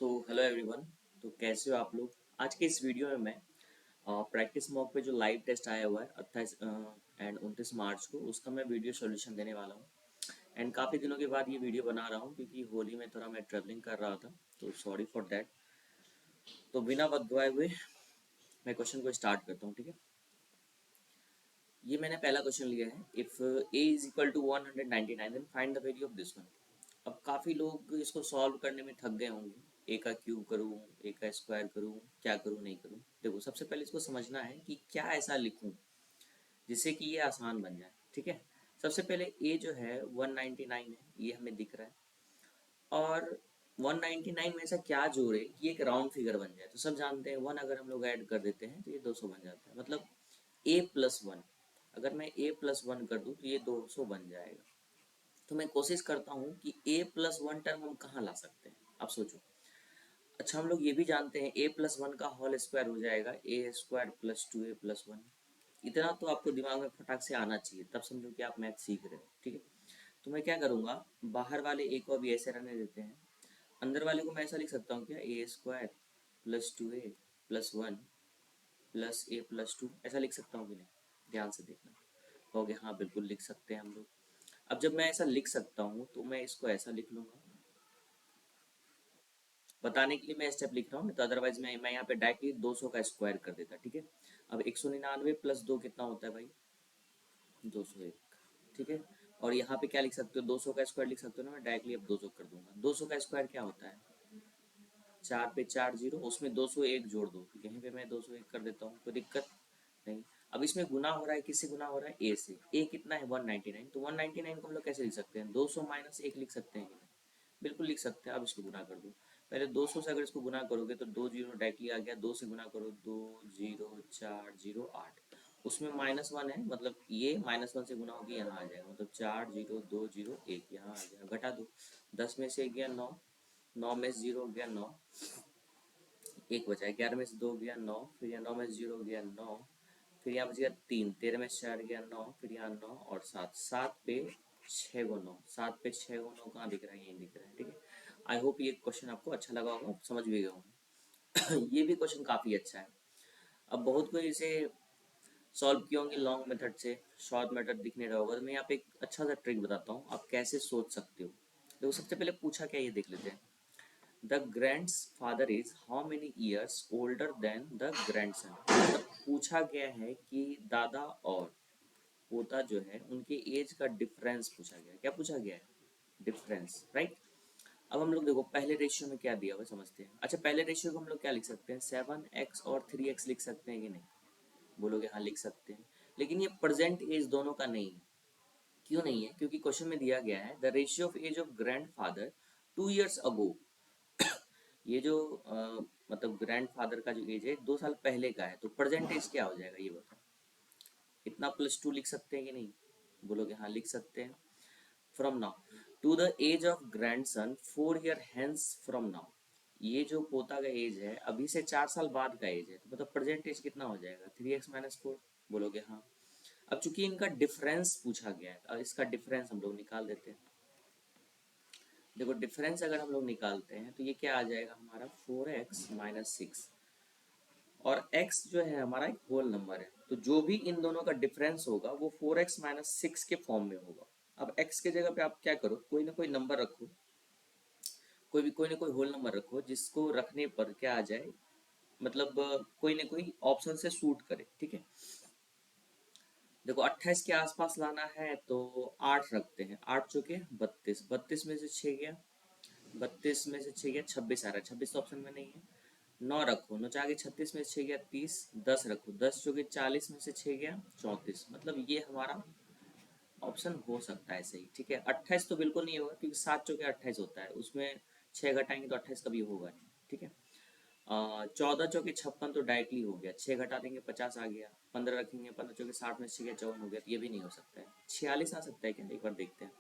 So hello everyone. तो कैसे हो आप लोग। आज के इस वीडियो में मैं प्रैक्टिस मॉक पे जो लाइव टेस्ट आया हुआ है 28 एंड 29 मार्च को, उसका मैं वीडियो सॉल्यूशन देने वाला हूँ। एंड काफ़ी दिनों के बाद ये वीडियो बना रहा हूँ क्योंकि होली में थोड़ा मैं ट्रैवलिंग कर रहा था, तो सॉरी फॉर दैट। तो बिना वक्त गवाए हुए मैं क्वेश्चन को स्टार्ट करता हूँ, ठीक है। ये मैंने पहला क्वेश्चन लिया है, if A is equal to 199 then find the value of this one. अब काफ़ी लोग इसको सॉल्व करने में थक गए होंगे, ए का क्यूब करूँ, ए का स्क्वायर करूँ, क्या करूँ नहीं करूँ। देखो, सबसे पहले इसको समझना है कि क्या ऐसा लिखूँ जिससे कि ये आसान बन जाए, ठीक है। सबसे पहले ए जो है 199 है, ये हमें दिख रहा है। और 199 में ऐसा क्या जोड़े कि एक राउंड फिगर बन जाए। तो सब जानते हैं वन अगर हम लोग ऐड कर देते हैं तो ये 200 बन जाता है। मतलब ए प्लस वन, अगर मैं ए प्लस वन कर दूँ तो ये 200 बन जाएगा। तो मैं कोशिश करता हूँ कि ए प्लस वन टर्म हम कहाँ ला सकते हैं, आप सोचो। अच्छा, हम लोग ये भी जानते हैं ए प्लस वन का होल स्क्वायर हो जाएगा ए स्क्वायर प्लस टू ए प्लस वन। इतना तो आपको दिमाग में फटाक से आना चाहिए, तब समझो कि आप मैथ सीख रहे हो, ठीक है। तो मैं क्या करूँगा, बाहर वाले ए को अभी ऐसे रहने देते हैं, अंदर वाले को मैं ऐसा लिख सकता हूँ क्या, ए स्क्वायर प्लस टू ए प्लस वन प्लस ए प्लस टू, ऐसा लिख सकता हूँ कि नहीं। ध्यान से देखना। कहोगे हाँ बिल्कुल लिख सकते हैं हम लोग। अब जब मैं ऐसा लिख सकता हूँ तो मैं इसको ऐसा लिख लूँगा। बताने के लिए मैं स्टेप लिख रहा हूँ, तो अदरवाइज मैं यहाँ पे डायरेक्टली 200 का स्क्वायर कर देता, ठीक है। अब 199 प्लस दो कितना होता है भाई, 201, ठीक है। और यहाँ पे क्या लिख सकते हो, 200 का स्क्वायर लिख सकते हो ना, मैं डायरेक्टली अब 200 कर दूंगा। 200 का स्क्वायर क्या होता है, चार पे चार जीरो, उसमें 201 जोड़ दो, यहीं पे मैं 201 कर देता हूँ, कोई दिक्कत नहीं। अब इसमें गुना हो रहा है, किससे गुना हो रहा है, ए से। ए कितना है 199, तो 199 को हम लोग कैसे लिख सकते हैं, 200 माइनस एक लिख सकते हैं कि नहीं, बिल्कुल लिख सकते हैं। अब इसको गुना कर दो, पहले 200 से अगर इसको गुना करोगे तो दो जीरो डायरेक्टली आ गया, दो से गुना करो, दो जीरो चार जीरो आठ, उसमें माइनस वन है, मतलब ये माइनस वन से गुना होगी यहाँ आ जाएगा, मतलब चार जीरो दो जीरो एक यहाँ आ गया, घटा दो। 10 में से गया 9, 9 में से जीरो गया 9, एक बचा है। 11 में से दो गया 9, फिर यहाँ 9 में से जीरो गया 9, फिर यहाँ बच गया 3, 13 में से 4 गया 9, फिर यहाँ 9 और 7, 7 पे 6 गो 9, 7 पे 6 गो 9 कहाँ दिख रहा है, यहीं दिख रहा है, ठीक है। आई होप ये क्वेश्चन आपको अच्छा लगा होगा, समझ भी गए होंगे। ये भी क्वेश्चन काफ़ी अच्छा है। अब बहुत कोई इसे सॉल्व किए होंगे लॉन्ग मेथड से, शॉर्ट मेथड दिख नहीं रहा होगा, तो मैं यहाँ पे एक अच्छा सा ट्रिक बताता हूँ, आप कैसे सोच सकते हो। देखो, सबसे पहले पूछा क्या ये देख लेते हैं। The grandfather is how many years older than the grandson। मतलब पूछा गया है कि दादा और पोता जो है उनके एज का डिफरेंस पूछा गया है। क्या पूछा गया है, डिफरेंस, राइट। अब हम लोग देखो पहले रेशियो में क्या दिया हुआ है समझते हैं। अच्छा, पहले रेशियो को हम लोग क्या लिख सकते हैं, 7x और 3x लिख सकते हैं कि नहीं, बोलोगे हाँ लिख सकते हैं। लेकिन ये प्रेजेंट एज दोनों का नहीं है। क्यों नहीं है, क्योंकि क्वेश्चन में दिया गया है the ratio of age of grandfather 2 years ago. ये जो मतलब ग्रैंडफादर का जो एज है 2 साल पहले का है, तो प्रेजेंट एज क्या हो जाएगा ये बताओ। इतना प्लस टू लिख सकते हैं कि नहीं, बोलोगे हाँ लिख सकते हैं। From now to the age of grandson 4 year hence from now. ये जो पोता का एज है अभी से 4 साल बाद का एज है, तो मतलब प्रेजेंट एज कितना हो जाएगा, 3x-4, बोलोगे हाँ। अब चूंकि इनका डिफरेंस पूछा गया है, अब इसका डिफरेंस हम लोग निकाल देते हैं। देखो, डिफरेंस अगर हम लोग निकालते हैं तो ये क्या आ जाएगा हमारा, 4x-6। और x जो है हमारा एक होल नंबर है, तो जो भी इन दोनों का डिफरेंस होगा वो 4x-6 के फॉर्म में होगा। अब x के जगह पे आप क्या करो, कोई ना कोई नंबर रखो, कोई ना कोई होल नंबर रखो जिसको रखने पर क्या आ जाए, मतलब कोई ना कोई ऑप्शन से सूट करे, ठीक है। देखो 28 के आसपास लाना है तो 8 रखते हैं, 8 चौके 32, 32 में से 6 गया, 32 में से 6 गया 26 आ रहा है, 26 तो ऑप्शन में नहीं है। 9 रखो, 9 चार के 36 में से 6 गया 30, 10 रखो, 10 चौके 40 में से 6 गया 34, मतलब ये हमारा ऑप्शन हो सकता है सही, ठीक है। 28 तो बिल्कुल नहीं होगा क्योंकि 7 चौके 28 होता है, उसमें 6 घटाएंगे तो 28 कभी होगा नहीं, ठीक है। 14 चौके 56 तो डायरेक्टली हो गया, 6 घटा देंगे 50 आ गया, 15 रखेंगे 15 चौके 60 में से 6 गया 54 हो गया, तो ये भी नहीं हो सकता है। 46 आ सकता है क्या, एक बार देखते हैं।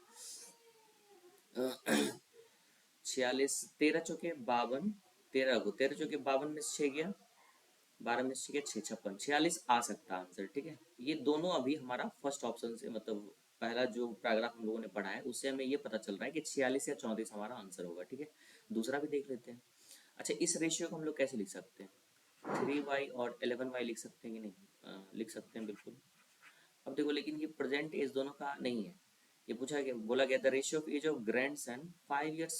46, 13 चौके 52, 13 को 13 चौके 52 में से 6 गया, 12 में से 6 गया 6, 56, 46 आ सकता है आंसर, ठीक है। ये दोनों अभी हमारा फर्स्ट ऑप्शन से, मतलब पहला जो पैराग्राफ हम लोगों ने पढ़ा है उससे हमें ये पता चल रहा है कि 46 या 34 हमारा आंसर होगा, ठीक है। दूसरा भी देख लेते हैं। अच्छा, इस रेशियो को हम लोग कैसे लिख सकते हैं? 3y और 11y लिख सकते हैं कि नहीं? लिख सकते हैं बिल्कुल। अब देखो, लेकिन ये प्रेजेंट एज दोनों का नहीं है। ये पूछा गया, बोला गया the ratio of age of grandson 5 years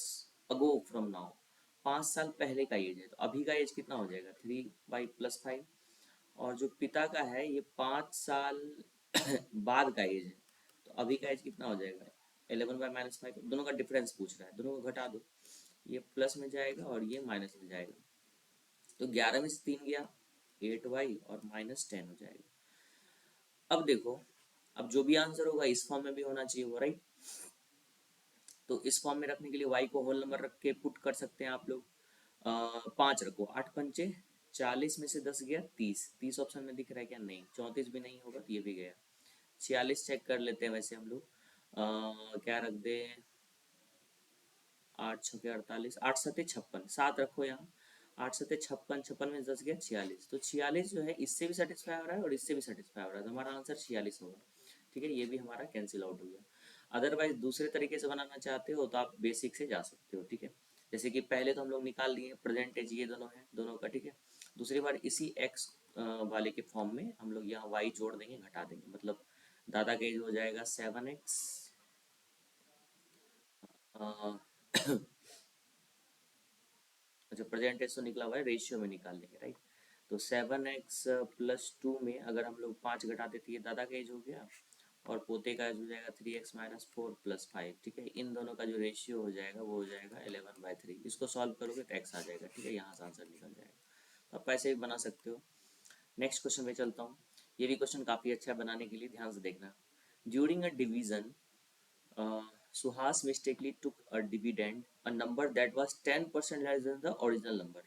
ago from now. 5 साल पहले का एज है, तो अभी का एज कितना हो जाएगा? 3y + 5। और जो पिता का है ये 5 साल बाद का एज है, तो अभी का एज कितना हो जाएगा? 11y - 5। दोनों का डिफरेंस पूछ रहा है, दोनों को घटा दो, ये प्लस में जाएगा और ये माइनस में जाएगा। तो 11 में से 3 गया, 8y और -10 हो जाएगा। अब देखो, अब जो भी आंसर होगा इस फॉर्म में भी होना चाहिए वो, राइट? तो इस फॉर्म में रखने के लिए y को होल नंबर रख के पुट कर सकते हैं आप लोग। 5 रखो, 8 × 5 = 40, में से 10 गया 30। 30 ऑप्शन में दिख रहा है क्या? नहीं। 34 भी नहीं होगा तो ये भी गया। 46 चेक कर लेते हैं वैसे हम लोग। क्या रख दे? 8 × 6 = 48, 8 × 7 = 56, 7 रखो यहाँ। 8 × 7 = 56, 56 में 10 गया 46। तो 46 जो है इससे भी सेटिस्फाई हो रहा है और इससे भी सेटिस्फाई हो रहा है, तो हमारा आंसर 46 होगा। ठीक है, ये भी हमारा कैंसिल आउट हो गया। अदरवाइज दूसरे तरीके से बनाना चाहते हो तो आप बेसिक से जा सकते हो। ठीक है, जैसे कि पहले तो हम लोग निकाल लिए प्रेजेंटेज ये दोनों है, दोनों का। ठीक है, दूसरी बार इसी एक्स वाले के फॉर्म में हम लोग यहाँ वाई जोड़ देंगे, घटा देंगे, मतलब दादा का एज हो जाएगा 7x। अच्छा, प्रेजेंटेज तो निकला हुआ है, रेशियो में निकाल लेंगे, राइट? तो 7x + 2 में अगर हम लोग 5 घटा देते, ये दादा का एज हो गया, और पोते का एज हो जाएगा 3x - 4 + 5। ठीक है, इन दोनों का जो रेशियो हो जाएगा वो हो जाएगा 11/3। इसको सॉल्व करोगे तो x आ जाएगा। ठीक है, यहाँ से आंसर निकल जाएगा। तो आप ऐसे भी बना सकते हो। नेक्स्ट क्वेश्चन में चलता हूँ। ये भी क्वेश्चन काफ़ी अच्छा है, बनाने के लिए ध्यान से देखना। During a division, Suhas mistakenly took a dividend, a number that was 10% less than the original number.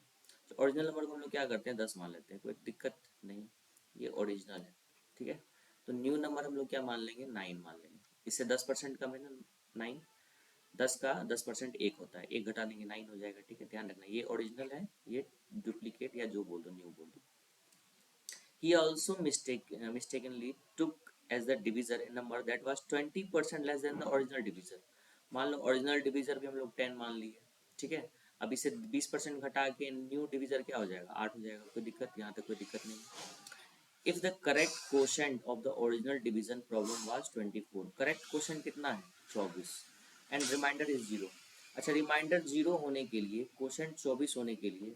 तो ओरिजिनल नंबर को हम लोग क्या करते हैं? 10 मान लेते हैं, कोई दिक्कत नहीं, ये ओरिजिनल है। ठीक है, तो न्यू नंबर हम लोग क्या मान लेंगे? 9 मान लेंगे। इससे 10% कम है ना 9। 10 का 10% 1 होता है, 1 घटा देंगे 9 हो जाएगा। ठीक है, ध्यान रखना, ये ओरिजिनल है, ये डुप्लीकेट या जो बोल दो, न्यू बोल दो। He also mistakenly took as the divisor a number that was 20% less than the original divisor. मान लो ओरिजिनल डिवीजर भी हम लोग 10 मान लिए। ठीक है, अब इसे 20% घटा के न्यू डिवीजर क्या हो जाएगा? 8 हो जाएगा। कोई दिक्कत? यहाँ तक कोई दिक्कत नहीं। If the correct quotient of the original division problem was 24, correct quotient कितना है? 24, एंड रिमाइंडर इज 0। अच्छा, रिमाइंडर 0 होने के लिए, क्वोशंट 24 होने के लिए,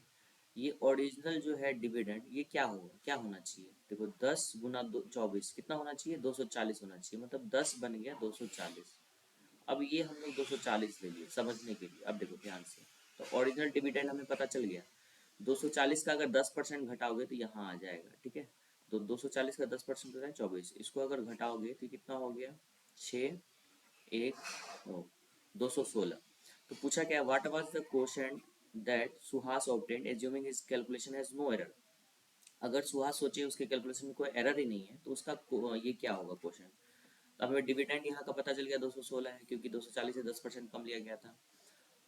ये ओरिजिनल जो है डिविडेंड, ये क्या होगा, क्या होना चाहिए? देखो, 10 × 24 कितना होना चाहिए? 240 होना चाहिए, मतलब 10 बन गया 240। अब ये हम लोग 240 ले लिए समझने के लिए। अब देखो ध्यान से, तो ओरिजिनल डिविडेंड हमें पता चल गया। 240 का अगर 10% घटाओगे तो यहाँ आ जाएगा। ठीक है, तो 240 का 10% होता है 24। इसको अगर घटाओगे तो कितना हो गया? 6, 1, 9, 216। तो पूछा क्या? What was the quotient that Suhas obtained assuming his calculation has no error. अगर सुहास सोचे उसके कैलकुलेशन में कोई एरर ही नहीं है तो उसका ये क्या होगा क्वेश्चन? तो हमें डिविडेंड यहाँ का पता चल गया 216 है, क्योंकि 240 से 10% कम लिया गया था।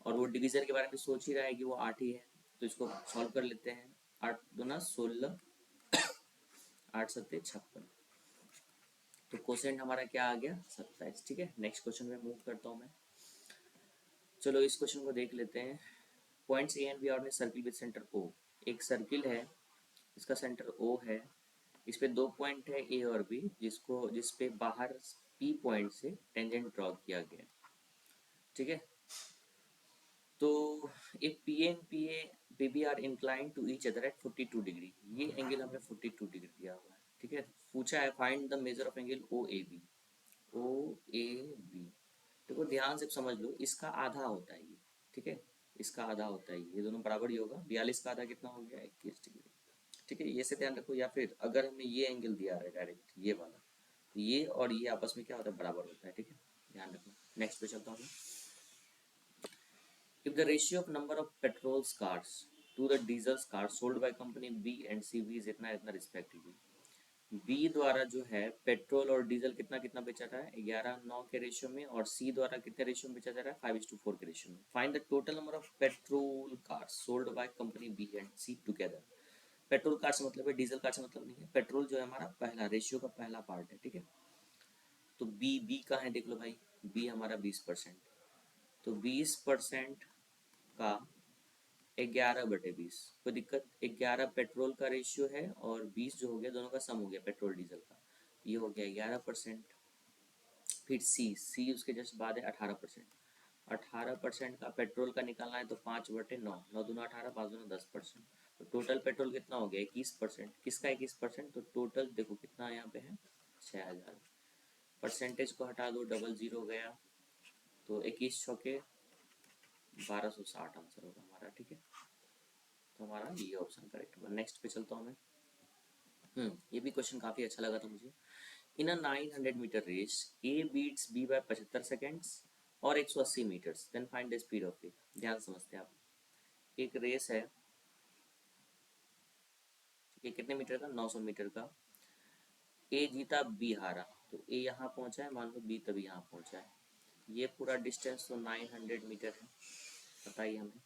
और वो डिवीजर के बारे में सोच ही रहा है कि वो 8 ही है, तो इसको सॉल्व कर लेते हैं। 8 दूना 16, 8 सत्ते 56। तो क्वेश्चन हमारा क्या आ गया? 27। ठीक है, नेक्स्ट क्वेश्चन में मूव करता हूँ मैं। चलो इस क्वेश्चन को देख लेते हैं। Points A and B are में सर्किल विद सेंटर ओ। एक सर्किल है, इसका सेंटर ओ है, इस पे 2 पॉइंट है ए और बी, जिस पे बाहर पी पॉइंट से टेंजेंट ड्रॉ किया गया। ठीक है, तो if P and P B are inclined to each other at 42 degree, ये एंगल हमें 42 डिग्री दिया हुआ है। ठीक है, पूछा है find the measure of angle O A B. O A B, देखो ध्यान से समझ लो, इसका आधा होता है ये। ठीक है, इसका आधा होता है ये, दोनों बराबर ही होगा। 42 का आधा कितना हो गया? 21 डिग्री। ठीक है, ये से ध्यान रखो। या फिर अगर हमें ये एंगल दिया है डायरेक्ट, ये वाला, तो ये और ये आपस में क्या होता है? बराबर होता है। ठीक है, ध्यान रखना। नेक्स्ट पे चलता हूँ। If the ratio of number of petrol cars to the diesel cars sold by company B and C B is इतना इतना रिस्पेक्टिवली। बी द्वारा जो है पेट्रोल और डीजल कितना कितना बेचा जा रहा है? 11:9 के रेशियो में, और सी द्वारा कितने रेशियो में बेचा जा रहा है? 5:4 के रेशियो में। Find the total number of petrol cars sold by company B and C together. Petrol car से मतलब है, डीजल कार से मतलब नहीं है। पेट्रोल जो है हमारा पहला रेशियो का पहला पार्ट है। ठीक है, तो बी कहाँ है? देख लो भाई, बी हमारा 20%। तो 20% का 11/20, कोई दिक्कत? 11 पेट्रोल का रेशियो है और 20 जो हो गया, दोनों का सम हो गया पेट्रोल डीजल का, ये हो गया 11%। फिर सी उसके जस्ट बाद है 18%। 18% का पेट्रोल का निकालना है तो 5/9, 9 दूना 18, 5 दूना 10%। तो टोटल पेट्रोल कितना हो गया? 21%। किसका 21%? तो टोटल देखो कितना यहाँ पे है, 6000। परसेंटेज को हटा दो, डबल जीरो गया, तो 21 चौके 1260 आंसर होगा हमारा। ठीक है, तो हमारा ये ऑप्शन करेक्ट होगा। नेक्स्ट पे चलता हूँ मैं। ये भी क्वेश्चन काफ़ी अच्छा लगा था मुझे। In a 900 metre race A beats B by 75 seconds और 180 metres, then find the speed of A. ध्यान समझते हैं आप। एक रेस है, ठीक है, कितने मीटर का? 900 मीटर का। ए जीता, बी हारा, तो ए यहाँ पहुँचा है, मान लो बी तभी यहाँ पहुँचा है। ये पूरा डिस्टेंस तो 900 मीटर है, बताइए हमें।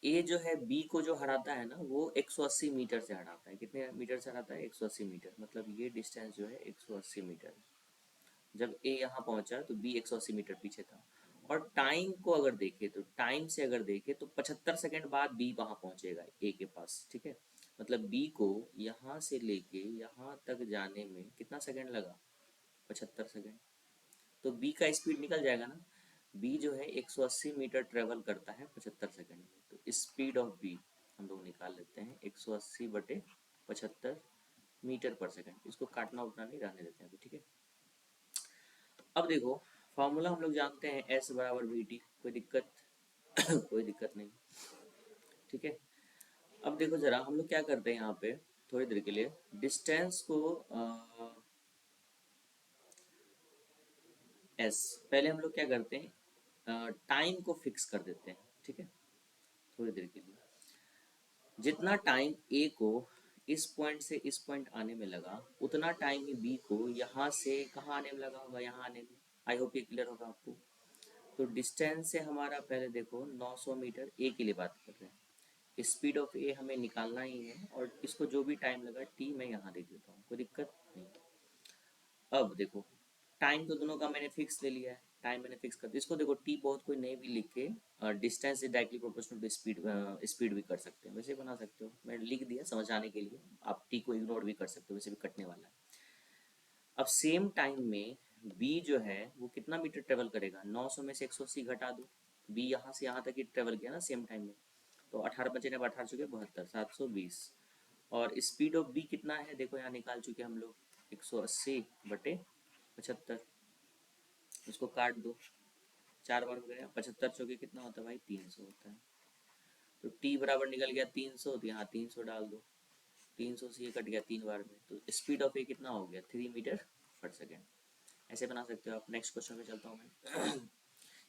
ए जो है बी को जो हराता है ना, वो 180 मीटर से हराता है। कितने मीटर से हराता है? 180 मीटर। मतलब ये डिस्टेंस जो है 180 मीटर है। जब ए यहाँ पहुंचा तो बी 180 मीटर पीछे था। और टाइम को अगर देखें तो, टाइम से अगर देखें तो 75 सेकंड बाद बी वहां पहुंचेगा ए के पास। ठीक है, मतलब बी को यहाँ से लेके यहाँ तक जाने में कितना सेकंड लगा? 75 सेकंड। तो बी का स्पीड निकल जाएगा ना। बी जो है 180 मीटर ट्रेवल करता है 75 सेकंड में, तो स्पीड ऑफ बी हम लोग निकाल लेते हैं 180/75 मीटर पर सेकंड। इसको काटना उतना नहीं, रहने देते हैं अभी। ठीक है, अब देखो फॉर्मूला हम लोग जानते हैं, एस बराबर वी टी। कोई दिक्कत? कोई दिक्कत नहीं। ठीक है, अब देखो जरा हम लोग क्या करते हैं यहाँ पे, थोड़ी देर के लिए डिस्टेंस को एस, पहले हम लोग क्या करते हैं, टाइम को फिक्स कर देते हैं। ठीक है, थोड़ी देर के लिए जितना टाइम ए को इस पॉइंट से इस पॉइंट आने में लगा, उतना टाइम ही बी को यहाँ से कहाँ आने में लगा होगा, यहाँ आने में। आई होप ये क्लियर होगा आपको। तो डिस्टेंस है हमारा, पहले देखो 900 मीटर, ए के लिए बात कर रहे हैं। स्पीड ऑफ ए हमें निकालना ही है, और इसको जो भी टाइम लगा टी मैं यहाँ लिख देता हूँ, कोई दिक्कत नहीं। अब देखो टाइम तो दोनों का मैंने फिक्स ले लिया है, टाइम मैंने फिक्स कर दिया। इसको देखो टी बहुत कोई नहीं भी लिख के distance is directly proportional to speed, speed भी कर सकते हैं, वैसे बना सकते हो। मैंने लिख दिया समझाने के लिए, आप टी को इग्नोर भी कर सकते हो, वैसे भी कटने वाला है। अब सेम टाइम में बी जो है वो कितना मीटर ट्रेवल करेगा? 900 में से 180 घटा दो। बी यहाँ से यहाँ तक ही ट्रेवल किया ना सेम टाइम में, तो 18×5 = 72, 720। और स्पीड ऑफ बी कितना है? देखो यहाँ निकाल चुके हम लोग, 180/75। इसको काट दो, 4 बार हो गया, 75 चौके कितना होता है भाई? 300 होता है। तो टी बराबर निकल गया 300, तो यहाँ 300 डाल दो। 300 से ये कट गया 3 बार में, तो स्पीड ऑफ ए कितना हो गया? 3 मीटर/सेकेंड। ऐसे बना सकते हो आप। नेक्स्ट क्वेश्चन पे चलता हूँ मैं।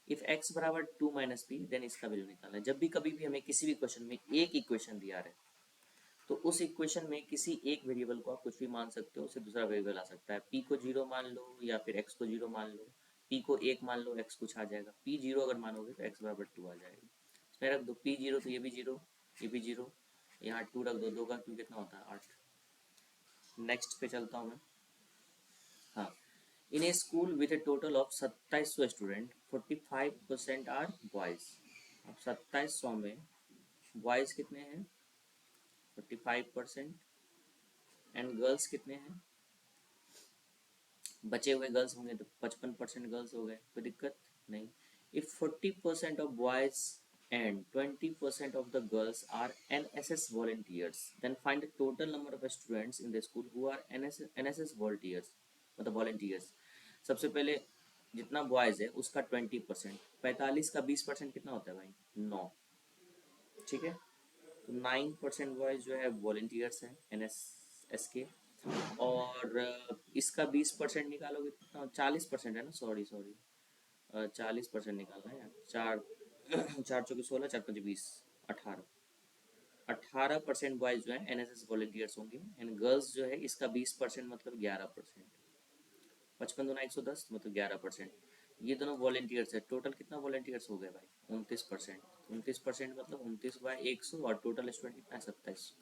इफ एक्स बराबर 2 - p, देन इसका वैल्यू निकालना है। जब भी कभी भी हमें किसी भी क्वेश्चन में एक इक्वेशन दिया है, तो उस इक्वेशन में किसी एक वेरिएबल को आप कुछ भी मान सकते हो, उससे दूसरा वेरिएबल आ सकता है। p को 0 मान लो, या फिर x को 0 मान लो। p को 1 मान लो, x कुछ आ जाएगा। p 0 अगर मानोगे तो x बराबर 2 आ जाएगा। इसमें रख दो p 0, तो ये भी 0, ये भी 0, यहाँ 2 रख दो। 2 का 2 कितना होता है? 8। नेक्स्ट पे चलता हूँ मैं। हाँ, in a school with a total of 2700 student, 45% are boys. अब 2700 में बॉयज कितने हैं? 45%। एंड गर्ल्स कितने हैं? बचे हुए गर्ल्स होंगे तो 55% गर्ल्स हो गए, कोई दिक्कत नहीं। If 40% of boys and 20% of the girls are NSS volunteers, then find the total number of students in the school who are NSS volunteers, मतलब volunteers। सबसे पहले जितना बॉयज है उसका 20%, 45 का 20% कितना होता है भाई? 9। ठीक है, तो 9% बॉयज जो है वॉल्टियर्स हैं NSS के। और इसका 20% निकालोगे कितना? 40% है ना, सॉरी सॉरी, 40% निकालना है यार। 4 4 चौके 16, 4 5 20, 18। 18% बॉयज जो है NSS वॉल्टियर्स होंगे। एंड गर्ल्स जो है इसका 20%, मतलब 11%। 55 दूना 110, मतलब 11%। ये दोनों वॉल्टियर्स है। टोटल कितना वॉल्टियर्स हो गए भाई? 29%। 29% मतलब 29/100, और टोटल स्टूडेंट कितना है? 2700।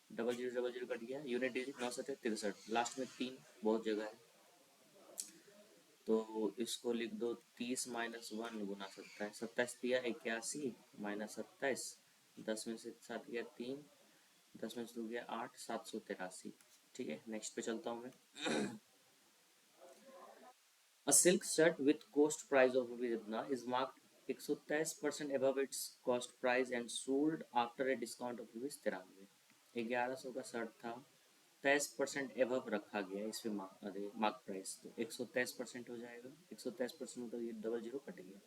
Double zero double zero cut गया, यूनिट डिजिट 9 7 63, लास्ट में 3 बहुत जगह है। तो इसको लिख दो 30 - 1 गुना 27, 27 दिया 81 माइनस 27, 10 में से 7 गया 3, 10 में से 2 गया 8, 783। ठीक है, नेक्स्ट पे चलता हूँ मैं। A silk shirt with cost price of rupees इतना is marked 123% above its cost price and sold after a discount of rupees 93। 1100 का शर्ट था, 23% एबव रखा गया इस पे मार्क प्राइस, तो 123% हो जाएगा। 123% मतलब ये डबल जीरो कट गया।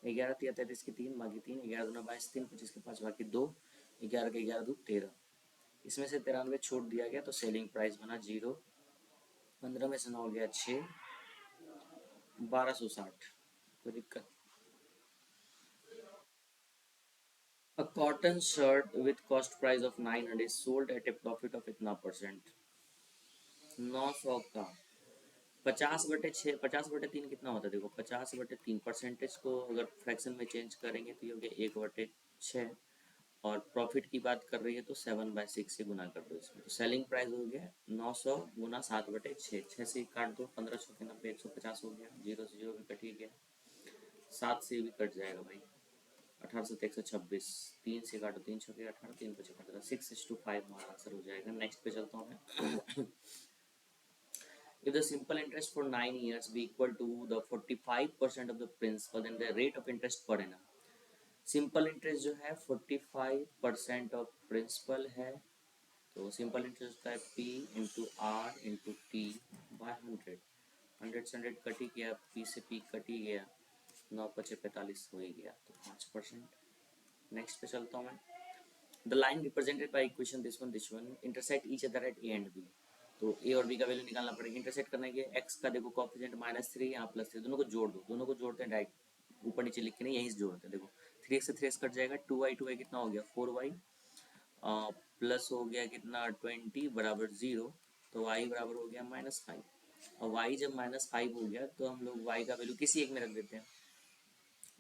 11 तिया 33 की 3 बाकी 3, 11 दूना 22, 3 25 के 5 बाकी 2, 11 के 11 2 13, इसमें से 93 छूट दिया गया तो सेलिंग प्राइस बना 0। 15 में से 9 गया 6, 1260। कोई दिक्कत? A cotton shirt with cost price of 900 is sold at a profit of इतना परसेंट, 900 का 50/6, 50/3 कितना होता है? देखो 50/3 परसेंटेज को अगर फ्रैक्शन में चेंज करेंगे तो ये हो गया 1/6, और प्रॉफिट की बात कर रही है तो 7/6 से गुना कर दो इसमें, तो सेलिंग प्राइस हो गया 900 गुना 7/6, 6 से काट दो, 15 छः 90, 150 हो गया, 0 से 0 भी कट ही गया, 7 से भी कट जाएगा भाई, 18 से 126, 3 से काटो, 3 छः 18, 3 5 15, 6:5 हमारा आंसर हो जाएगा। नेक्स्ट पे चलता हूँ मैं। If the simple interest for 9 years be equal to the 45% of the principal, then the rate of interest per annum। Simple interest जो है 45% ऑफ प्रिंसिपल है, तो सिंपल इंटरेस्ट होता है P into R into T by 100। 100 से 100 cut ही गया, P से P cut ही गया, 9×5 = 45 हो ही गया, तो 5%। नेक्स्ट पे चलता हूँ मैं। The line represented by equation this one intersect each other at A and B. तो ए और बी का वैल्यू निकालना पड़ेगा। इंटरसेक्ट करने के एक्स का देखो कॉफिशिएंट -3 यहाँ +3, दोनों को जोड़ दो, दोनों को जोड़ते हैं डायरेक्ट, ऊपर नीचे लिख के नहीं, यहीं से जोड़ते हैं। देखो 3x से 3x कट जाएगा, 2y कितना हो गया 4y, प्लस हो गया कितना 20 बराबर 0, तो y बराबर हो गया -5। और y जब -5 हो गया तो हम लोग y का वैल्यू किसी एक में रख देते हैं,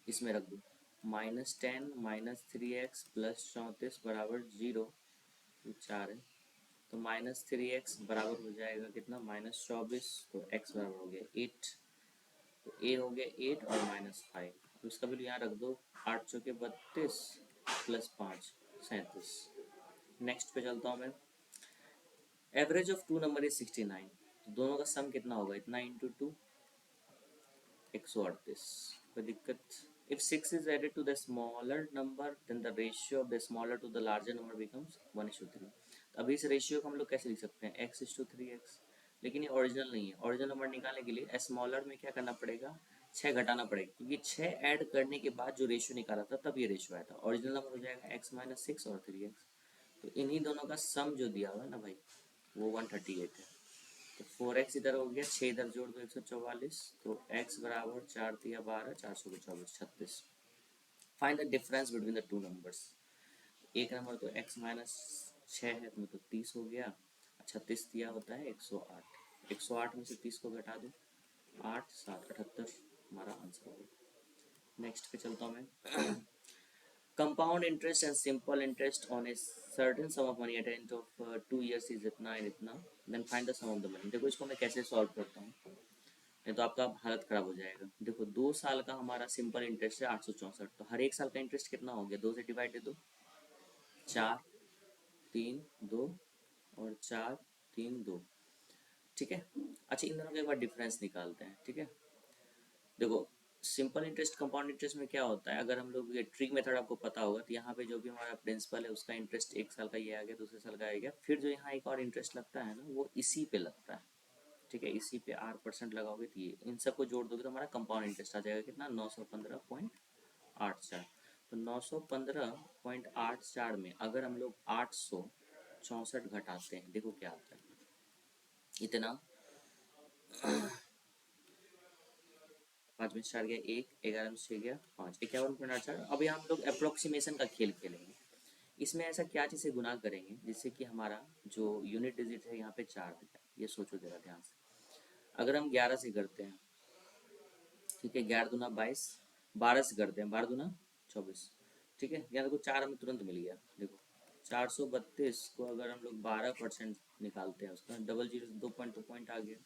इसमें रख दो, -10 -3x प्लस 34 बराबर 0, 4 है, तो -3x बराबर हो जाएगा कितना -24, तो x बराबर हो गया 8, तो a हो गया 8 और -5, तो इसका वैल्यू यहाँ रख दो, 8 चौके 32 प्लस 5 37। नेक्स्ट पे चलता हूँ मैं। Average of two number is 69, तो दोनों का सम कितना होगा, इतना इंटू 2, 138। कोई दिक्कत? If 6 is added to the smaller number, then the ratio of the smaller to the larger number becomes 1:3। अभी इस रेशियो को हम लोग कैसे लिख सकते हैं, x:3x, लेकिन ये ओरिजिनल नहीं है। ओरिजिनल नंबर निकालने के लिए स्मॉलर में क्या करना पड़ेगा, 6 घटाना पड़ेगा, क्योंकि 6 ऐड करने के बाद जो रेशियो निकाला था तब ये रेशियो आया था। ओरिजिनल नंबर हो जाएगा x-6 और 3x, तो इन्हीं दोनों का सम जो दिया हुआ है ना भाई, वो 138 है। तो 4x इधर हो गया, 6 इधर जोड़ दो 144, तो x बराबर 4 तिया 12, 424 36। Find the difference between the two numbers. एक नंबर तो x-6 है, तो मतलब 30 हो गया, 36 दिया होता है 108, 108 में से 30 को घटा दो, 8 7 78 हमारा आंसर होगा। नेक्स्ट पे चलता हूँ मैं। Compound interest and simple interest on a certain sum of money at end of 2 years is इतना एंड इतना, then find the sum of the money. देखो इसको मैं कैसे सॉल्व करता हूँ, नहीं तो आपका हालत खराब हो जाएगा। देखो 2 साल का हमारा सिंपल इंटरेस्ट है 864, तो हर एक साल का इंटरेस्ट कितना हो गया, 2 से डिवाइड दे दो, 4 3 2 और 4 3 2। ठीक है, अच्छा इन दोनों का एक बार डिफरेंस निकालते हैं। ठीक है, देखो सिंपल इंटरेस्ट कंपाउंड इंटरेस्ट में क्या होता है, अगर हम लोग ये ट्रिक मेथड आपको पता होगा, तो यहाँ पे जो भी हमारा प्रिंसिपल है उसका इंटरेस्ट 1 साल का ये आ गया, दूसरे साल का आ गया, फिर जो यहाँ एक और इंटरेस्ट लगता है ना, वो इसी पे लगता है। ठीक है, इसी पे R% लगाओगे तो ये इन सबको जोड़ दोगे तो हमारा कंपाउंड इंटरेस्ट आ जाएगा कितना, 915.84। तो 915.84 में अगर हम लोग 864 घटाते हैं, देखो क्या आता है, इतना 5 में 4 गया 1, 11 में 6 गया 5, 51.84। अब यहाँ हम लोग अप्रोक्सीमेशन का खेल खेलेंगे। इसमें ऐसा क्या चीज़ से गुना करेंगे जिससे कि हमारा जो यूनिट डिजिट है यहाँ पे 4 आ जाए, ये सोचो जरा ध्यान से। अगर हम 11 से करते हैं, ठीक है, 11 दूना 22, 12 से करते हैं, 12 दूना 24, ठीक है, यहाँ देखो 4 हमें तुरंत मिल गया। देखो 432 को अगर हम लोग 12% निकालते हैं, उसका डबल जीरो 2 पॉइंट आ गया,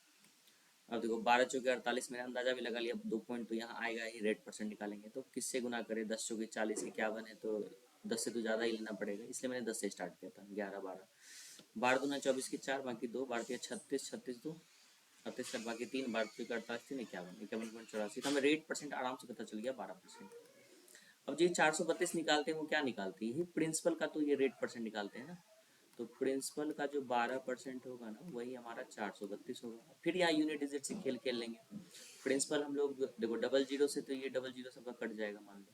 अब देखो 12 चौके 48, मैंने अंदाजा भी लगा लिया, 2 पॉइंट तो यहाँ आएगा ही, रेट परसेंट निकालेंगे तो किससे गुना करें, 10 चौके 40 51 है तो 10 से तो ज़्यादा ही लेना पड़ेगा, इसलिए मैंने 10 से स्टार्ट किया था। 11 12 12 दूना 24 की 4, बाकी 2, 12 36 36 2 38 कर, बाकी 3, 12 चौके 48 3 51 51.84, तो हमें रेट परसेंट आराम से पता चल गया 12%। अब जो 432 निकालते हैं वो क्या निकालती है, प्रिंसिपल का तो ये रेट परसेंट निकालते हैं ना, तो प्रिंसिपल का जो 12% होगा ना वही हमारा 432 होगा। फिर यहाँ यूनिट डिजिट से खेल खेल लेंगे। प्रिंसिपल हम लोग देखो डबल जीरो से, तो ये डबल जीरो सबका कट जाएगा मान लो।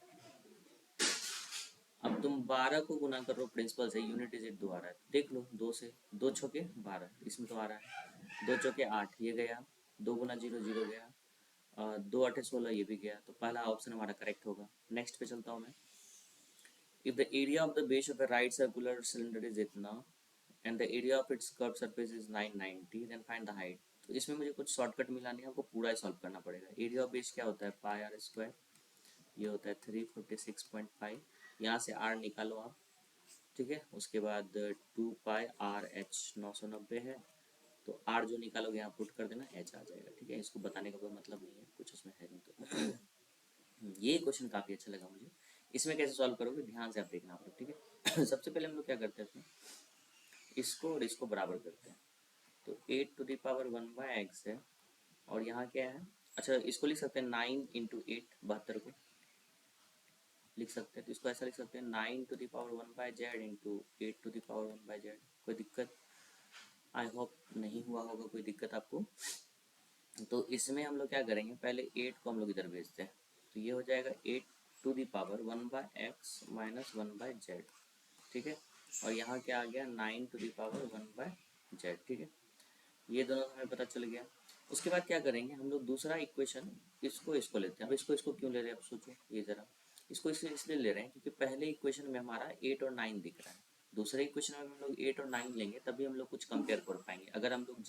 अब तुम 12 को गुना कर रहे हो प्रिंसिपल से, यूनिट डिजिट 2 आ रहा है, देख लो 2 से, 2 छक्के 12 इसमें तो आ रहा है, 2 चौके 8 ये गया, 2 गुना 0 0 गया, 2 8 16 ये भी गया, तो पहला ऑप्शन हमारा करेक्ट होगा। नेक्स्ट पे चलता हूँ मैं। If the area of the base of a right circular cylinder is इतना and the area of its curved surface is 990, then find the height। तो इसमें मुझे कुछ शॉर्टकट मिला नहीं, आपको पूरा ही सॉल्व करना पड़ेगा। एरिया ऑफ बेस क्या होता है, पाई आर स्क्वायर, ये होता है 346.5, यहाँ से आर निकालो आप, ठीक है। उसके बाद 2 पाई आर एच 990 है, तो आर जो निकालोगे यहाँ पुट कर देना, एच आ जाएगा, ठीक है। इसको बताने का कोई मतलब नहीं है, कुछ उसमें है नहीं तो ये क्वेश्चन काफ़ी अच्छा लगा मुझे। इसमें कैसे सॉल्व करोगे ध्यान से आप देखना आप लोग, ठीक है। सबसे पहले हम लोग क्या करते हैं, इसको और इसको बराबर करते हैं, तो 8⁻1/x है, और यहाँ क्या है, अच्छा इसको लिख सकते हैं 9 × 8 72 को लिख सकते हैं, तो इसको ऐसा लिख सकते हैं 9⁻1/z इंटू 8⁻1/z। कोई दिक्कत, आई होप नहीं हुआ होगा कोई दिक्कत आपको। तो इसमें हम लोग क्या करेंगे, पहले 8 को हम लोग इधर भेजते हैं, तो ये हो जाएगा 8⁻1/x माइनस 1/z, ठीक है। और यहाँ क्या आ गया 9⁻1/z, ठीक है। ये दोनों हमें पता चल गया। उसके बाद क्या करेंगे हम लोग, दूसरा इक्वेशन इसको इसको लेते हैं। अब इसको क्यों ले रहे हैं, अब सोचो ये ज़रा, इसको इसलिए ले रहे हैं क्योंकि पहले इक्वेशन में हमारा 8 और 9 दिख रहा है, दूसरे इक्वेशन में हम लोग 8 और 9 लेंगे तभी हम लोग कुछ कंपेयर कर पाएंगे। अगर हम लोग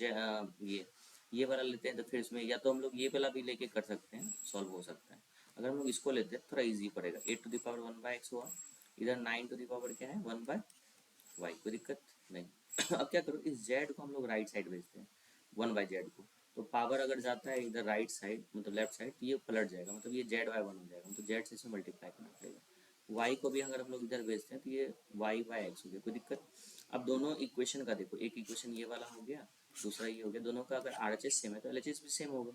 ये वाला लेते हैं तो फिर इसमें या तो हम लोग ये वाला भी लेके कर सकते हैं, सॉल्व हो सकता है। अगर हम लोग इसको लेते हैं थोड़ा ईजी पड़ेगा, 8⁻1/x हुआ, इधर 9 क्या है 1/y, कोई दिक्कत नहीं। अब क्या करो, इस z को हम लोग राइट साइड भेजते हैं, 1/z को, तो पावर अगर जाता है इधर राइट साइड मतलब लेफ्ट साइड, तो ये पलट जाएगा, मतलब ये ZY1 हो जाएगा, तो z से इसमें मल्टीप्लाई करना पड़ेगा। y को भी अगर हम लोग इधर भेजते हैं तो ये y/x हो गया, कोई दिक्कत। अब दोनों इक्वेशन का देखो, एक इक्वेशन ये वाला हो गया, दूसरा ये हो गया, दोनों का अगर RHS सेम है तो LHS भी सेम होगा।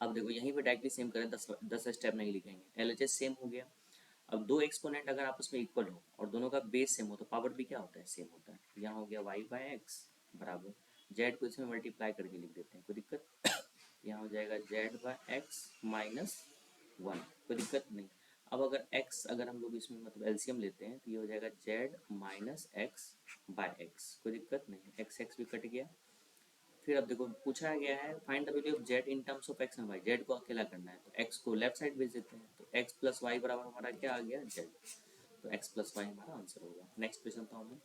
अब देखो यहीं पे डायरेक्टली सेम करें, 10 स्टेप नहीं लिखेंगे, LHS सेम हो गया। अब दो एक्सपोनेंट अगर आपस में इक्वल हो और दोनों का बेस सेम हो तो पावर भी क्या होता है, सेम होता है। यहाँ हो गया y/x बराबर, z को इसमें मल्टीप्लाई करके लिख देते हैं, कोई दिक्कत। यहाँ हो जाएगा z/x माइनस 1, कोई दिक्कत नहीं। अब अगर x अगर हम लोग इसमें मतलब एलसीएम लेते हैं तो ये हो जाएगा z माइनस x/x, कोई दिक्कत नहीं, x भी कट गया। फिर अब देखो पूछा गया है find the value of z in terms of x and y, z को अकेला करना है तो x को लेफ्ट साइड भेज देते हैं, तो x प्लस वाई बराबर हमारा क्या आ गया z, तो x प्लस वाई हमारा आंसर होगा। नेक्स्ट क्वेश्चन था हमें,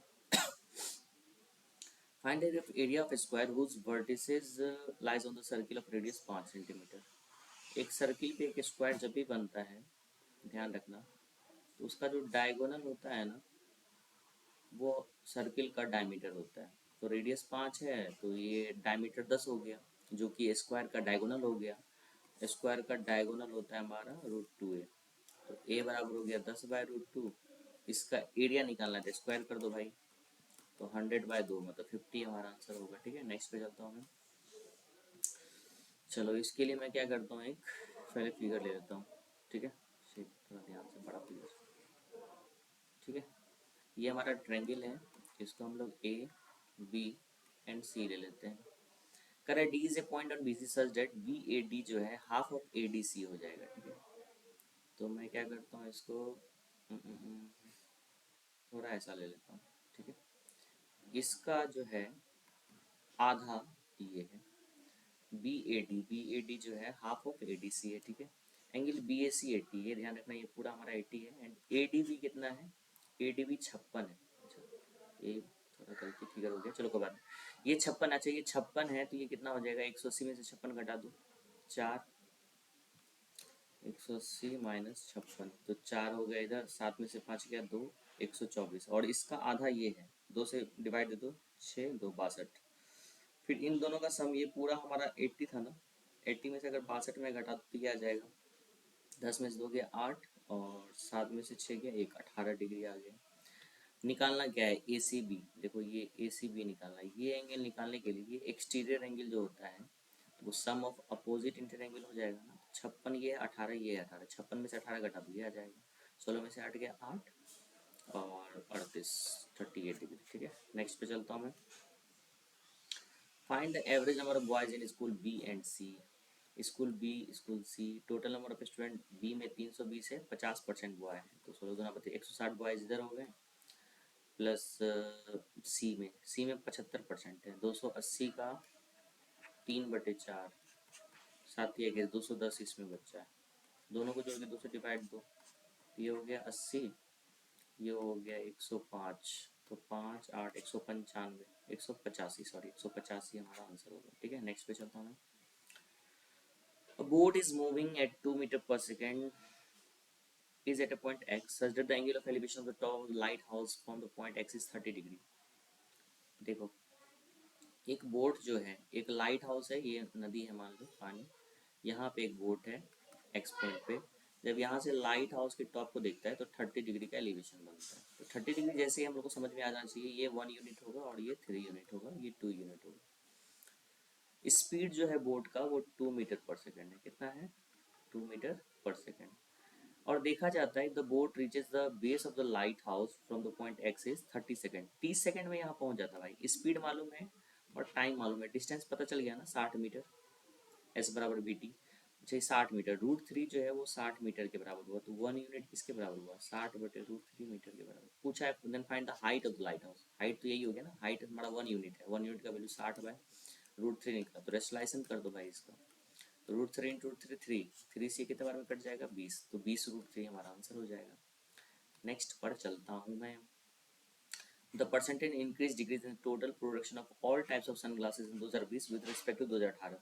find the area of square whose vertices lies on the circle of radius 5 centimetre. एक सर्किल पे एक स्क्वायर जब भी बनता है, ध्यान रखना, तो उसका जो डायगोनल होता है ना वो सर्किल का डायमीटर होता है। तो रेडियस 5 है तो ये डायमीटर 10 हो गया, जो कि स्क्वायर का डायगोनल हो गया। स्क्वायर का डायगोनल होता है हमारा √2a, तो a बराबर हो गया 10/√2। इसका एरिया निकालना है, स्क्वायर कर दो भाई, तो 100/2 मतलब 50 हमारा आंसर होगा, ठीक है। नेक्स्ट पे चलता हूँ मैं। चलो इसके लिए मैं क्या करता हूँ, एक पहले फिगर ले लेता हूँ, ठीक है। थोड़ा ध्यान से, बड़ा फिगर, ठीक है। ये हमारा ट्रायंगल है, इसको हम लोग ए बी एंड सी ले लेते हैं। कर D is a point on B C such that B A D जो है half of A D C हो जाएगा, ठीक है। तो मैं क्या करता हूँ इसको थोड़ा ऐसा ले लेता हूँ, ठीक है। इसका जो है आधा ये है, बी ए डी जो है half of A D C है, ठीक है। एंगल बी ए सी 80, ये ध्यान रखना, ये पूरा हमारा 80 है। एंड ए डी बी कितना है, ए डी बी 56 है। अच्छा ये थोड़ा गलती फिगर हो गया, चलो कोई बात नहीं। ये 56, अच्छा ये 56 है तो ये कितना हो जाएगा, 180 में से 56 घटा दो, 4, 180 माइनस 56, तो 4 हो गया इधर, 7 में से 5 गया 2, 124, और इसका आधा ये है, 2 से डिवाइड दे दो, 6 2 62। फिर इन दोनों का सम, ये पूरा हमारा 80 था ना, 80 में से अगर 62 में घटा तो क्या आ जाएगा, 10 में से 2 गया 8 और 7 में से 6 गया 1, 18 डिग्री आ गया। निकालना क्या है, ए सी बी। देखो ये ए सी बी निकालना है। ये एंगल निकालने के लिए ये एक्सटीरियर एंगल जो होता है तो वो सम ऑफ अपोजिट इंटर एंगल हो जाएगा ना। 56 ये है, 18 ये है, 18, 56 में से 18 घटा तो ये आ जाएगा, 16 में से 8 गया 8 और 38, 38 डिग्री। ठीक है, नेक्स्ट पे चलता हूँ मैं। Find the average number of boys in school B and C. School B, school C, total number of student B में 320 है, 50% बॉय है तो 16 गुना बते 160 बॉयज इधर हो गए, प्लस सी में 75% है, 280 का 3/4, साथ ही एक 210 इसमें बच्चा है, दोनों को जोड़ के 2 से डिवाइड दो, ये हो गया 80, ये हो गया 105, तो 5 8 195, 185, सॉरी 185 हमारा आंसर होगा। ठीक है, नेक्स्ट पे चलता हूँ मैं। A boat is moving at 2 meter per second is at a point x such that the angle of elevation of the top of the lighthouse from the point x is 30 degree। देखो एक boat जो है, एक light house है, ये नदी है मान लो पानी, यहाँ पे एक बोट है एक्स पॉइंट पे, जब यहाँ से लाइट हाउस के टॉप को देखता है तो 30 डिग्री का एलिवेशन बनता है। तो 30 डिग्री जैसे ही हम लोग को समझ में आ जाना चाहिए, ये 1 यूनिट होगा और ये 3 यूनिट होगा, ये 2 यूनिट होगा। स्पीड जो है बोट का वो 2 मीटर पर सेकेंड है, कितना है 2 मीटर पर सेकेंड। और देखा जाता है the boat reaches the base of the light house from the point x is 30 second, 30 second में यहाँ पहुंच जाता है भाई। स्पीड मालूम है और टाइम मालूम है, डिस्टेंस पता चल गया ना, 60 मीटर, एस बराबर बी टी। अच्छा 60 मीटर, √3 जो है वो 60 मीटर के बराबर हुआ, तो 1 यूनिट किसके बराबर हुआ, 60/√3 मीटर के बराबर पूछा है। Then find the height of the lighthouse, height तो यही हो गया ना, हाइट हमारा 1 यूनिट है, 1 यूनिट का वैल्यू 60/√3 निकला, तो रेशनलाइजेशन कर दो भाई इसका, तो √3 इंटू √3 3, 3 से कितने बार में कट जाएगा 20, तो 20√3 हमारा आंसर हो जाएगा। नेक्स्ट पर चलता हूँ मैं। The percentage increase decrease in total production of all types of sunglasses in 2020 with respect to 2018।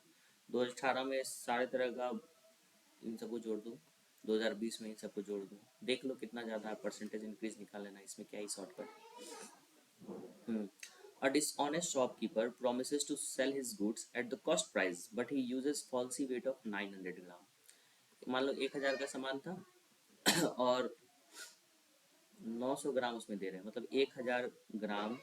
2018 में सारे तरह का इन सबको जोड़ दो, 2020 में इन सबको जोड़ दो, देख लो कितना ज़्यादा है, परसेंटेज इंक्रीज निकाल लेना, इसमें क्या ही shortcut. A dishonest shopkeeper promises to sell his goods at the cost price, but he uses falsy weight of 900 ग्राम। मान लो 1000 का सामान था और 900 ग्राम उसमें दे रहे हैं, मतलब 1000 ग्राम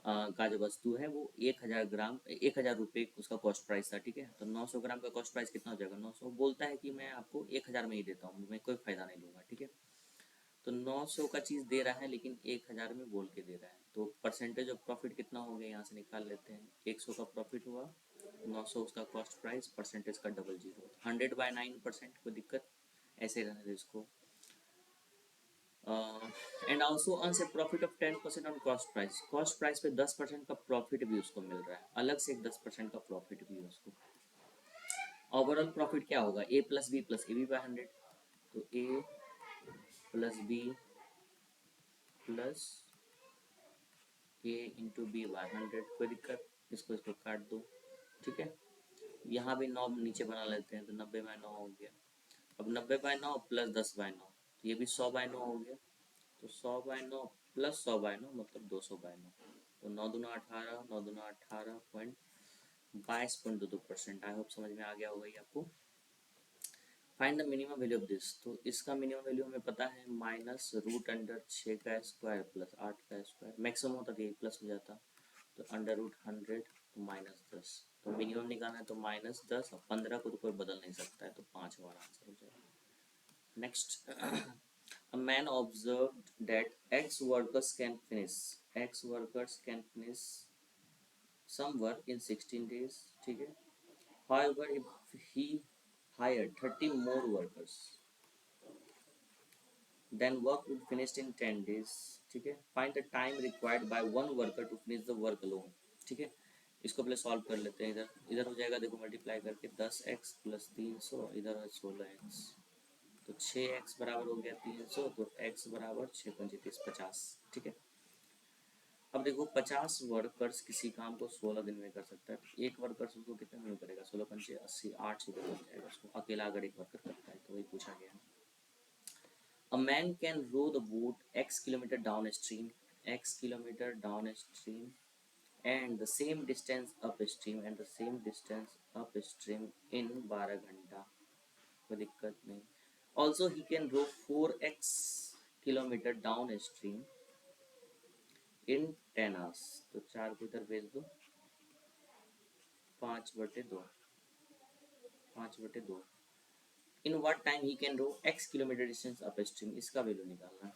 का जो वस्तु है वो 1000 ग्राम, 1000 रुपये उसका कॉस्ट प्राइस था। ठीक है, तो 900 ग्राम का कॉस्ट प्राइस कितना हो जाएगा, 900, बोलता है कि मैं आपको 1000 में ही देता हूँ, मैं कोई फ़ायदा नहीं लूँगा। ठीक है, तो 900 का चीज़ दे रहा है लेकिन 1000 में बोल के दे रहा है, तो परसेंटेज ऑफ प्रॉफिट कितना हो गया यहाँ से निकाल लेते हैं। 100 का प्रॉफिट हुआ, 900 उसका कॉस्ट प्राइस, परसेंटेज का डबल जीरो, 100/9%, कोई दिक्कत, ऐसे रहने दो इसको। And also earns A profit of 10% on cost price, cost price पे 10% का प्रॉफिट भी उसको मिल रहा है, अलग से एक 10% का प्रॉफिट भी है उसको। ओवरऑल प्रॉफिट क्या होगा, A plus B plus A B by 100, तो A plus B plus A into B by 100, कोई दिक्कत, इसको काट दो। ठीक है, यहाँ भी 9 नीचे बना लेते हैं, तो 90/9 हो गया। अब 90/9 प्लस 10/9, तो ये भी 100/9 हो गया, तो 100/9 प्लस 100/9 मतलब 200/9, तो 9 दूना 18, 9 दूना 18.22%। आई होप समझ में आ गया होगा ये आपको। Find the minimum value of this, तो इसका मिनिमम वैल्यू हमें पता है -√6 का स्क्वायर प्लस 8 का स्क्वायर, मैक्सिमम होता तो ये प्लस हो जाता, तो √100 तो -10, तो मिनिमम निकालना है तो -10 और 15 को तो कोई बदल नहीं सकता है, तो 5 हमारा आंसर हो जाएगा। Next, a man observed that X workers can finish some work in 16 days। ठीक है, however if he hired 30 more workers then work would finished in 10 days। ठीक है, find the time required by one worker to finish the work alone। ठीक है, इसको पहले solve कर लेते हैं। इधर इधर हो जाएगा, देखो मल्टीप्लाई करके 10x प्लस 300, इधर है 16x, तो 6x बराबर हो गया 300, तो x बराबर 6 पंजे 30, 50। ठीक है, अब देखो 50 वर्कर्स किसी काम को 16 दिन में कर सकता है, तो एक वर्कर्स उसको कितने में करेगा, 16 पंजे 80, 8 से बन जाएगा उसको, अकेला अगर एक वर्कर करता है, तो वही पूछा गया। A man can row the boat x kilometer downstream, and the same distance upstream and the same distance upstream in 12 घंटा, कोई दिक्कत नहीं। Also he can row 4x kilometre downstream in 10 hours. तो 4 को इधर भेज दो, 5/2, 5/2। In what time he can row x kilometre distance upstream, इसका वैल्यू निकालना है।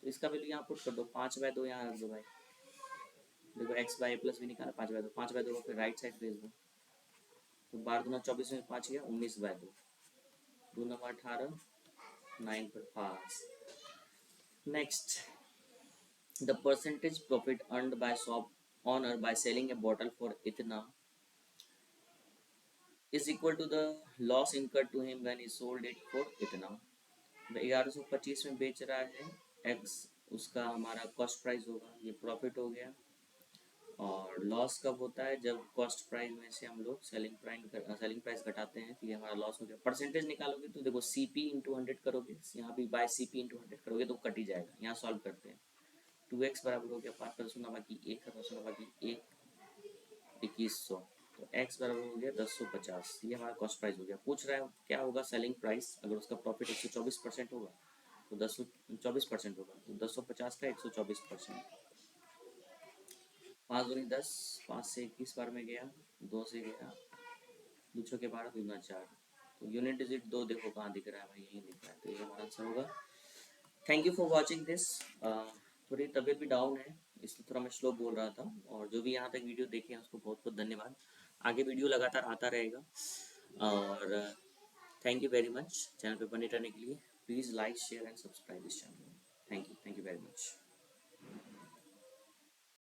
तो इसका वैल्यू यहाँ पुट कर दो, 5/2 यहाँ रख दो भाई। देखो x बाई प्लस भी निकाला, 5/2, 5/2 को फिर राइट साइड भेज दो। तो 12×2 में 5 गया, 19/2, 2×18, 9 पर पास। Next, the percentage profit earned by shop owner by selling a bottle for इतना is equal to the loss incurred to him when he sold it for इतना। 1125 में बेच रहा है, एक्स उसका हमारा कॉस्ट प्राइस होगा, ये प्रॉफिट हो गया। और लॉस कब होता है, जब कॉस्ट प्राइस में से हम लोग सेलिंग प्राइस घटाते हैं, तो ये हमारा लॉस हो गया। परसेंटेज निकालोगे तो देखो CP इंटू 100 करोगे, यहाँ भी बाय CP इंटू 100 करोगे तो कट ही जाएगा। यहाँ सॉल्व करते हैं, 2x बराबर हो गया 5 बाकी 1 बाकी 1, 2100। तो x बराबर हो गया 1050, ये हमारा कॉस्ट प्राइस हो गया। पूछ रहा है क्या होगा सेलिंग प्राइस, अगर उसका प्रॉफिट 124% होगा तो 1024% होगा, तो 1050 का 124%। 5 दूनी 10, 5 से 21 बार में गया, 2 से गया, 2 छः के 12, 2 दूना 4। तो यूनिट डिजिट 2 देखो कहाँ दिख रहा है भाई, यहीं दिख रहा है, तो ये हमारा आंसर होगा। Thank you for watching this. थोड़ी तबीयत भी डाउन है, इसलिए थोड़ा मैं स्लो बोल रहा था। और जो भी यहाँ तक वीडियो देखे हैं उसको बहुत बहुत धन्यवाद। आगे वीडियो लगातार आता रहेगा। और thank you very much channel पे बने रहने के लिए। Please like share and subscribe this channel. Thank you very much.